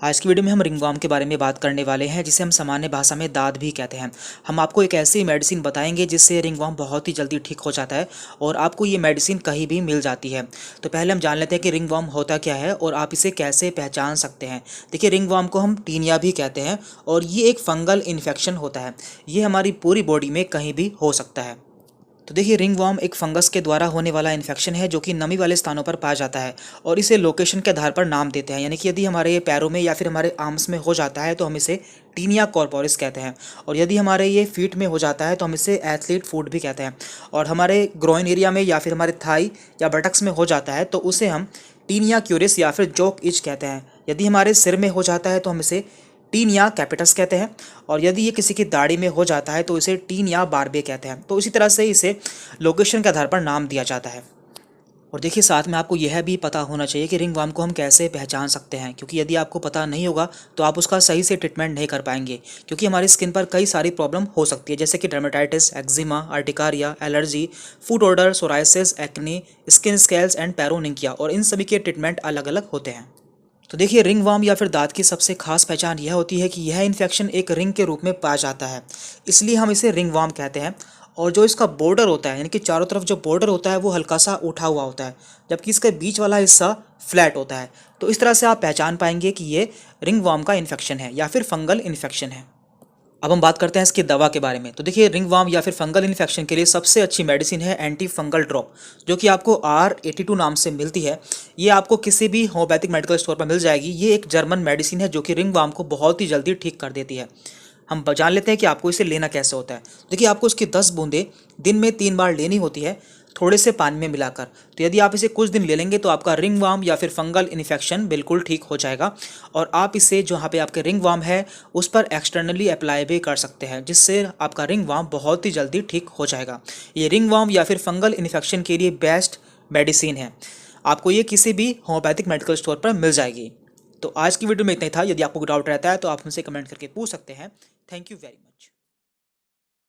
आज की वीडियो में हम रिंगवर्म के बारे में बात करने वाले हैं, जिसे हम सामान्य भाषा में दाद भी कहते हैं। हम आपको एक ऐसी मेडिसिन बताएंगे जिससे रिंगवर्म बहुत ही जल्दी ठीक हो जाता है और आपको ये मेडिसिन कहीं भी मिल जाती है। तो पहले हम जान लेते हैं कि रिंगवर्म होता क्या है और आप इसे कैसे पहचान सकते हैं। देखिए, रिंगवर्म को हम टीनिया भी कहते हैं और ये एक फंगल इन्फेक्शन होता है। ये हमारी पूरी बॉडी में कहीं भी हो सकता है। तो देखिए, रिंगवर्म एक फंगस के द्वारा होने वाला इन्फेक्शन है जो कि नमी वाले स्थानों पर पाया जाता है और इसे लोकेशन के आधार पर नाम देते हैं। यानी कि यदि हमारे ये पैरों में या फिर हमारे आर्म्स में हो जाता है तो हम इसे टीनिया कॉर्पोरिस कहते हैं, और यदि हमारे ये फीट में हो जाता है तो हम इसे एथलीट फुट भी कहते हैं, और हमारे ग्रोइन एरिया में या फिर हमारे थाई या बटक्स में हो जाता है तो उसे हम टीनिया क्यूरिस या फिर जोक इच कहते हैं। यदि हमारे सिर में हो जाता है तो हम इसे टीन या कैपिटस कहते हैं, और यदि ये किसी की दाढ़ी में हो जाता है तो इसे टीन या बारबे कहते हैं। तो इसी तरह से इसे लोकेशन के आधार पर नाम दिया जाता है। और देखिए, साथ में आपको यह भी पता होना चाहिए कि रिंगवर्म को हम कैसे पहचान सकते हैं, क्योंकि यदि आपको पता नहीं होगा तो आप उसका सही से ट्रीटमेंट नहीं कर पाएंगे, क्योंकि हमारी स्किन पर कई सारी प्रॉब्लम हो सकती है, जैसे कि dermatitis, eczema, urticaria, allergy, food order, psoriasis, acne, skin scales and paronychia, और इन सभी के ट्रीटमेंट अलग अलग होते हैं। तो देखिए, रिंगवर्म या फिर दांत की सबसे खास पहचान यह होती है कि यह इन्फेक्शन एक रिंग के रूप में पाया जाता है, इसलिए हम इसे रिंगवर्म कहते हैं। और जो इसका बॉर्डर होता है, यानी कि चारों तरफ जो बॉर्डर होता है वो हल्का सा उठा हुआ होता है, जबकि इसके बीच वाला हिस्सा फ्लैट होता है। तो इस तरह से आप पहचान पाएंगे कि ये रिंगवर्म का इन्फेक्शन है या फिर फंगल इन्फेक्शन है। अब हम बात करते हैं इसकी दवा के बारे में। तो देखिए, रिंगवर्म या फिर फंगल इन्फेक्शन के लिए सबसे अच्छी मेडिसिन है एंटी फंगल ड्रॉप, जो कि आपको R82 नाम से मिलती है। ये आपको किसी भी होम्योपैथिक मेडिकल स्टोर पर मिल जाएगी। ये एक जर्मन मेडिसिन है जो कि रिंगवर्म को बहुत ही जल्दी ठीक कर देती है। हम जान लेते हैं कि आपको इसे लेना कैसे होता है। देखिए, आपको इसकी 10 बूंदें दिन में 3 बार लेनी होती है, थोड़े से पानी में मिलाकर। तो यदि आप इसे कुछ दिन ले लेंगे तो आपका रिंगवर्म या फिर फंगल इन्फेक्शन बिल्कुल ठीक हो जाएगा। और आप इसे जहाँ पे आपके रिंगवर्म है उस पर एक्सटर्नली अप्लाई भी कर सकते हैं, जिससे आपका रिंगवर्म बहुत ही जल्दी ठीक हो जाएगा। ये रिंगवर्म या फिर फंगल इन्फेक्शन के लिए बेस्ट मेडिसिन है। आपको ये किसी भी होम्योपैथिक मेडिकल स्टोर पर मिल जाएगी। तो आज की वीडियो में इतना ही था। यदि आपको डाउट रहता है तो आप हमसे कमेंट करके पूछ सकते हैं। Thank you very much.